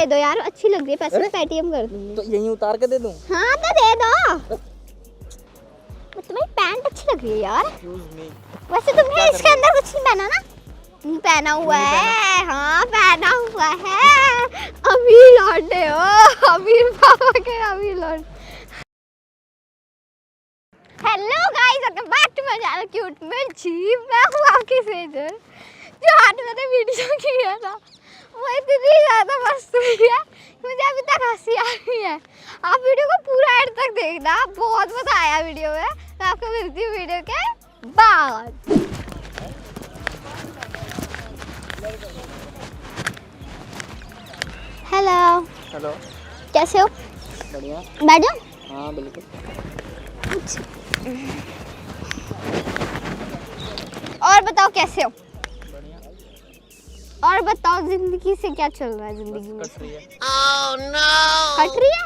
दे दो यार, अच्छी लग रही है, पैसे पेटीएम कर दूंगी। तो यहीं उतार के दे दूं? हाँ तो दे दो। तुम्हारी पैंट अच्छी लग रही है यार। वैसे तुमने इसके अंदर कुछ नहीं पहना ना? पहना हुआ है। हाँ पहना हुआ है। अमीर लौटे हो, अमीर पापा के अमीर लौटे। Hello guys, welcome back to my channel cute Mirchi. मैं हूँ आपकी सेजल। जो हाथ में वीडियो किया था वो इतनी ज़्यादा मस्त हुई है, मुझे अभी तक हंसी आ रही है। आप वीडियो को पूरा एंड तक देखना, बहुत मजा आया वीडियो में। मैं आपको मिलती हूँ वीडियो के बाद। हेलो हेलो, कैसे हो? बढ़िया। बैठ जाओ। हाँ बिल्कुल। और बताओ कैसे हो? बढ़िया। और बताओ जिंदगी से क्या चल रहा है? जिंदगी में कट रही है। ओह नो, कट रही है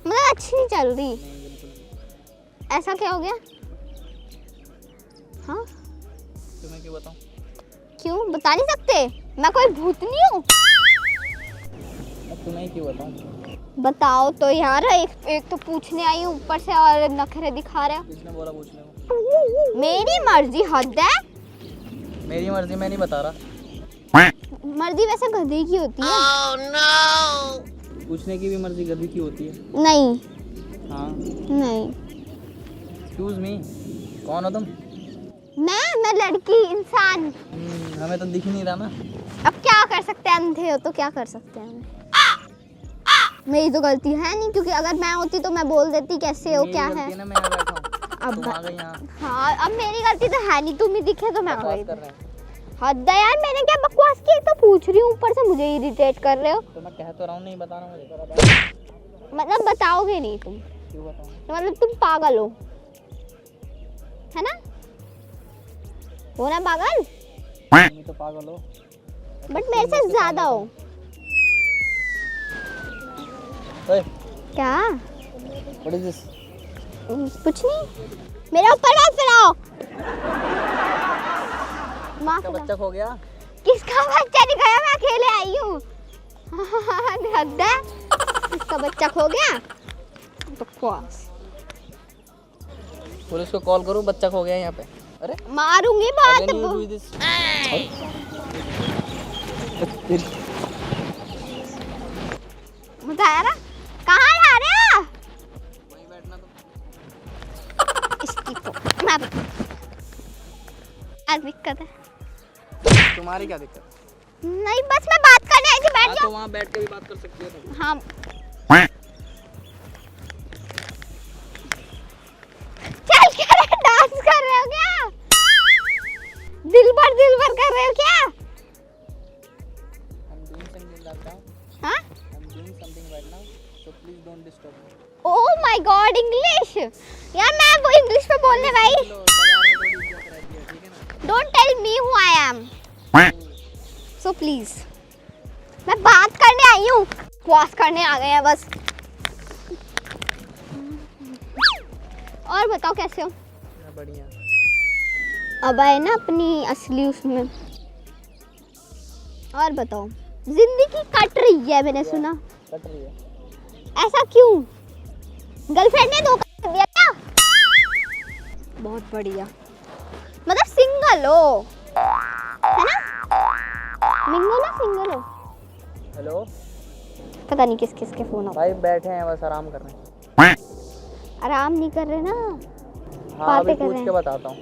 मतलब अच्छी नहीं चल रही। नहीं बिल्कुल। ऐसा क्या हो गया? हाँ तुम्हें क्यों बताऊं? क्यों बता नहीं सकते? मैं कोई भूत नहीं हूँ। तुम्हें क्यों बताऊं? बताओ तो यार, एक तो पूछने आई हूँ, ऊपर से और नखरे दिखा रहे हो। किसने बोला पूछने को? मेरी मर्जी, हद है। मेरी मर्जी, मैं नहीं बता रहा। मर्जी वैसे गधे की होती है। oh, no! पूछने की भी मर्जी गधी की होती है। नहीं हाँ। नहीं। एक्सक्यूज मी, कौन हो तुम? मैं लड़की, इंसान। हमें तो दिख ही नहीं रहा ना। अब क्या कर सकते हैं, अंधे हो तो क्या कर सकते हैं। मेरी तो गलती है नहीं, क्योंकि अगर मैं होती तो मैं बोल देती कैसे हो, क्या है ना, मैं यहाँ बैठा हूँ। अब तुम आ गई यहाँ। हाँ अब मेरी गलती तो है नहीं, तुम ही दिखे तो मैं आ गई। कर रहे हैं। हद है यार, मैंने क्या बकवास की? तो पूछ रही हूँ, ऊपर से मुझे इरिटेट कर रहे हो। तो मैं कह तो रहा हूँ, नहीं बता रहा मुझे। मतलब बताओगे नहीं तुम? क्यों बताऊँ? तो मतलब तुम पागल हो, है ना? हो ना पागल? तुम तो पागल हो, बट मेरे से ज्यादा हो। ओए, क्या? what is this? कुछ नहीं, मेरे ऊपर मत फैलाओ। माफ क्या बच्चा खो गया? किसका बच्चा नहीं गया? मैं अकेले आई हूँ। हद है, किसका बच्चा खो गया? बकवास। पुलिस को कॉल करूँ, बच्चा खो गया यहाँ पे। अरे मारूंगी बात। When you do this? मजा आया ना? कहाँ जा रहे हो? वहीं बैठना तुम। इसकी तो मैं दिक्कत है। तुम्हारी क्या दिक्कत? नहीं बस मैं बात करने आई थी, बैठ हाँ, जाओ। तो वहाँ बैठ के भी बात कर सकती हो तुम। हाँ चल क्या रहे, डांस कर रहे हो क्या? दिल भर कर रहे हो क्या? I'm doing something right now. हाँ? I'm doing something right now. So please don't disturb me. Oh my God, English यार, मैं वो इंग्लिश में बोलने भाई। लो, बाजार में थोड़ी इज्जत रहती है, ठीक है ना? Don't tell me who I am, so please. मैं बात करने आई हूँ, बकवास करने आ गए हैं बस। और बताओ कैसे हो? हाँ, बढ़िया। अब आए ना अपनी असली उसमें। और बताओ, जिंदगी कट रही है, मैंने सुना। कट रही है। ऐसा क्यों? गर्लफ्रेंड ने धोखा कर दिया क्या? बहुत बढ़िया, मतलब सिंगल हो, है ना? मिंगल ना सिंगल हो? हेलो पता नहीं किस किस के फोन आ। भाई, बैठे हैं बस, आराम कर रहे हैं। आराम नहीं कर रहे ना, हाँ अभी बातें कर पूछ रहे के हैं। बताता हूँ।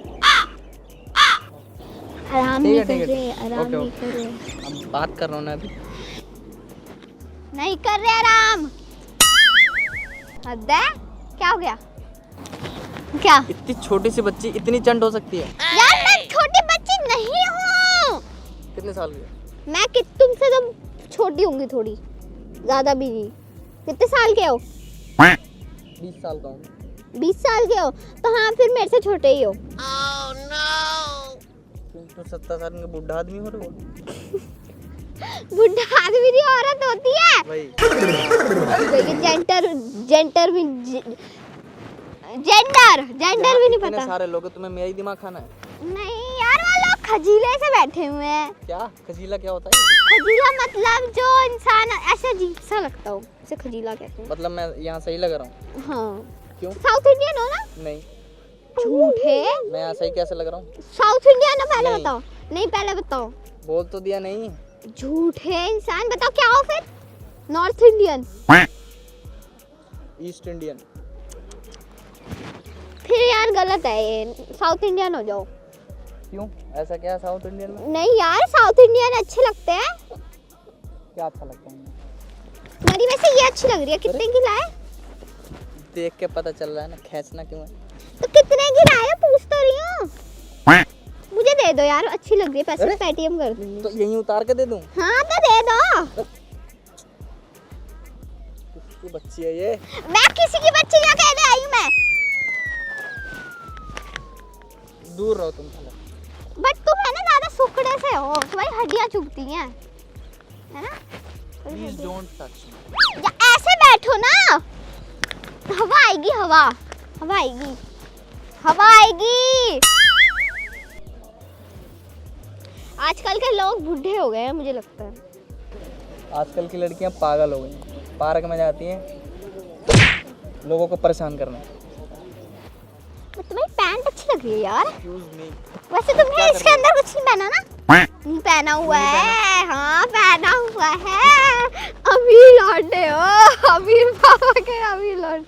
आराम ठीक नहीं है, कर ठीक है, रहे, आराम ओके, नहीं ओके। कर रहे, अब बात कर रहा हूँ ना अभी। नहीं कर रहे आराम। हद है, क्या हो गया? क्या इतनी छोटी सी बच्ची इतनी चंट हो सकती है? यार, मैं छोटी बच्ची नहीं हूँ। कितने साल की है? मैं कि तुमसे तो छोटी होंगी थोड़ी, ज्यादा भी नहीं। कितने साल के हो? 20 साल का हूँ। 20 साल के हो तो हाँ, फिर मेरे से छोटे ही हो। तुम तो 70 साल के बुढ़ा आदमी हो रहे हो। बुढ़ा आदमी नहीं, औरत होती है भाई जेंडर भी नहीं इतने पता। सारे लोग हैं, तुम्हें मेरा ही दिमाग खाना है? नहीं यार, वो लोग खजीले से बैठे हुए हैं। क्या खजीला क्या होता है? खजीला मतलब जो इंसान ऐसे ऐसा लगता हूँ, इसे खजीला कहते हैं। मतलब मैं यहाँ सही लग रहा हूँ? हाँ। क्यों? साउथ इंडियन हो ना? नहीं। झूठ है। मैं यहाँ सही कैसे लग रहा हूँ? साउथ इंडियन हो, पहले नहीं। बताओ। नहीं, पहले बताओ। बोल तो दिया नहीं। झूठ है इंसान, बताओ क्या हो फिर? North Indian. East Indian. फिर यार गलत है ये, साउथ इंडियन हो जाओ। क्यों? ऐसा क्या है साउथ इंडियन में? नहीं यार, साउथ इंडियन अच्छे लगते हैं। क्या अच्छा लगता है? मेरी वैसे ये अच्छी लग रही है। कितने की लाए? देख के पता चल रहा है ना, खींचना क्यों है? तो कितने की लाए पूछ तो रही हूँ। मुझे दे दो यार, अच्छी लग रही है, पैसे पेटीएम कर दूंगी। तो यहीं उतार के दे दूं? हाँ तो दे दो। किसकी बच्ची है ये? मैं किसी की बच्ची क्या कहने आई हूँ मैं? दूर रहो तुम थोड़ा। बट तुम है ना ज्यादा सुखड़े से हो, तुम्हारी हड्डियाँ चुभती हैं, है ना? Please don't touch me. या ऐसे बैठो ना, हवा आएगी, हवा हवा आएगी, हवा आएगी। आजकल के लोग बूढ़े हो गए हैं मुझे लगता है। आजकल की लड़कियां पागल हो गई हैं, पार्क में जाती हैं लोगों को परेशान करने। तुम्हारी पैंट अच्छी लग रही है यार। Excuse me। वैसे तुमने इसके अंदर कुछ नहीं पहना ना? नहीं पहना हुआ है। हाँ पहना हुआ है। अभी लौटे हो, अभी पापा के अभी लौट।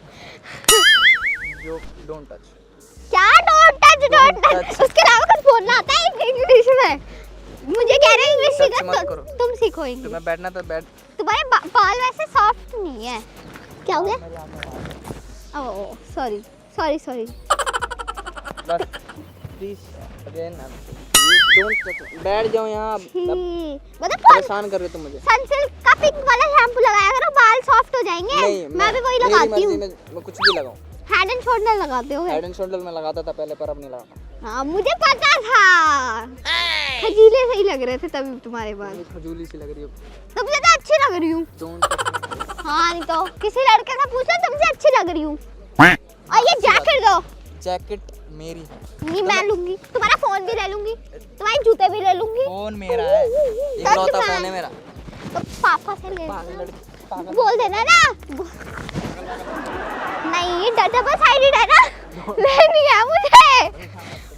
जो डोंट टच। क्या don't touch? Don't Don't touch. touch। उसके अलावा कुछ बोलना आता है इंग्लिश में? मुझे कह रहे हैं इंग्लिश Touch सीखो, मत करो। तुम सीखो इंग्लिश। तुम्हें बैठना तो बैठ। तुम्हारे बाल वैसे सॉफ्ट नहीं है। क्या हो गया? Oh sorry sorry sorry. बस प्लीज अगेन डोंट टच। बैठ जाओ यहाँ। मतलब परेशान कर रहे हो तुम मुझे। सनसिल्क का पिंक वाला शैम्पू लगाया करो, बाल सॉफ्ट हो जाएंगे। नहीं, मैं भी वही मेरी लगाती हूँ। मर्जी में मैं कुछ भी लगाऊं। हेड एंड शोल्डर लगाते हो? हेड एंड शोल्डर में लगाता था पहले, पर अब नहीं लगाता। हाँ मुझे पता था, खजीले सही लग रहे थे तभी तुम्हारे बाल। ये खजूली सी लग रही हो। तुमसे तो अच्छी लग रही हूँ। Don't touch. हाँ नहीं तो किसी लड़के से पूछ लो, तुमसे अच्छी लग रही हूँ। और ये जैकेट दो। जैकेट मेरी है। नहीं मैं लूंगी, तुम्हारा फोन भी ले लूंगी, तुम्हारे जूते भी ले लूंगी। फोन मेरा है, इकलौता फोन है मेरा। तो पापा से ले पागल लो। लड़की, पागल। बोल देना ना। नहीं डबल साइडेड है ना, लेनी है मुझे।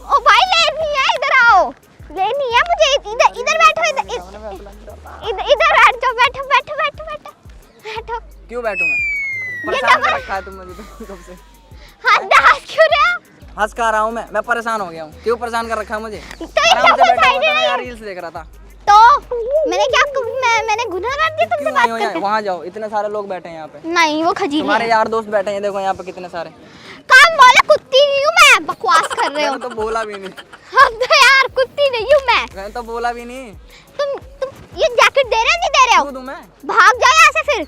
ओ भाई लेनी है, इधर आओ। लेनी है मुझे, इधर इधर बैठो, इधर बैठ जाओ, बैठो बैठो बैठो बैठो बैठो। क्यों बैठूं मैं? परेशान कर रखा है तुम मुझे तो कब से। हंस क्यों रहे हो? हंस कर रहा हूँ मैं परेशान हो गया हूँ। क्यों परेशान कर रखा है मुझे? तो ये आराम से डबल बैठा हुआ साइडेड था, मैं यार है। रील्स देख रहा था। तो मैंने क्या मैंने गुनाह कर दिया तुमसे क्यों बात आई हो यहाँ? करके? वहाँ जाओ, इतने सारे लोग बैठे हैं यहाँ पे। नहीं वो खजीले तुम्हारे हैं। यार दोस्त बैठे हैं, देखो यहाँ पे कितने सारे। काम बोला, कुत्ती नहीं हूँ मैं, बकवास कर रहे हो। मैंने तो बोला भी नहीं। अब तो यार कुत्ती नहीं हूँ मैं। मैंने तो बोला भी नहीं। तुम ये जैकेट दे रहे हो नहीं दे रहे हो? क्यों दूं मैं? भाग जाओ यहाँ से फिर।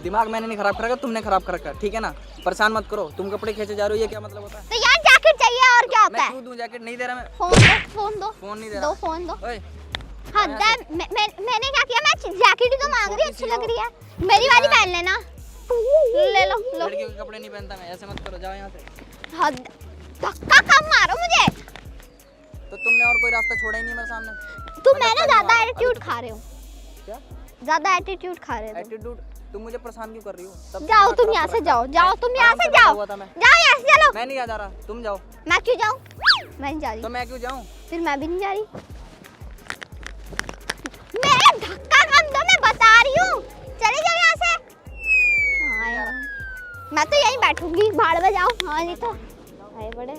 दिमाग मैंने नहीं खराब कर रखा, तुमने खराब कर रखा, ठीक है ना? परेशान मत करो। तुम कपड़े खींचे जा रहे हो, ये क्या मतलब होता है? तो यार जैकेट चाहिए और क्या होता मैं है? क्यों दूं जैकेट? नहीं दे रहा मैं। फोन दो फोन नहीं दे दो रहा। फोन दो। ओए, हद है, मैंने क्या किया? मैं जैकेट ही तो मांग रही हूँ, अच्छी लग रही है। मेरी वाली पहन लेना। ले लो लो। लड़कियों के कपड़े नहीं पहनता मैं, ऐसे मत करो, जाओ यहाँ से। हद, धक्का कम मारो मुझे। तो तुमने और कोई रास्ता छोड़ा ही नहीं मेरे सामने। तुम मैं ना ज्यादा एटीट्यूड खा रहे हो, क्या ज्यादा एटीट्यूड खा रहे हो। एटीट्यूड? तुम मुझे परेशान क्यों कर रही हो? तब जाओ दिमाग तुम खराब यहाँ कर से, रखा जाओ है। जाओ तुम यहाँ आराम से, बैठा जाओ हुआ था मैं। जाओ यहाँ से, चलो। मैं नहीं जा रहा, तुम जाओ। मैं क्यों जाऊँ? मैं नहीं जा रही। तो मैं क्यों जाऊँ? फिर मैं भी नहीं जा रही। मेरा धक्का कम दो, मैं बता रही हूँ। चले जाओ यहाँ से। हाँ यार, मैं तो यहीं बैठूंगी, भाड़ में जाओ। हाँ नहीं तो आए बड़े।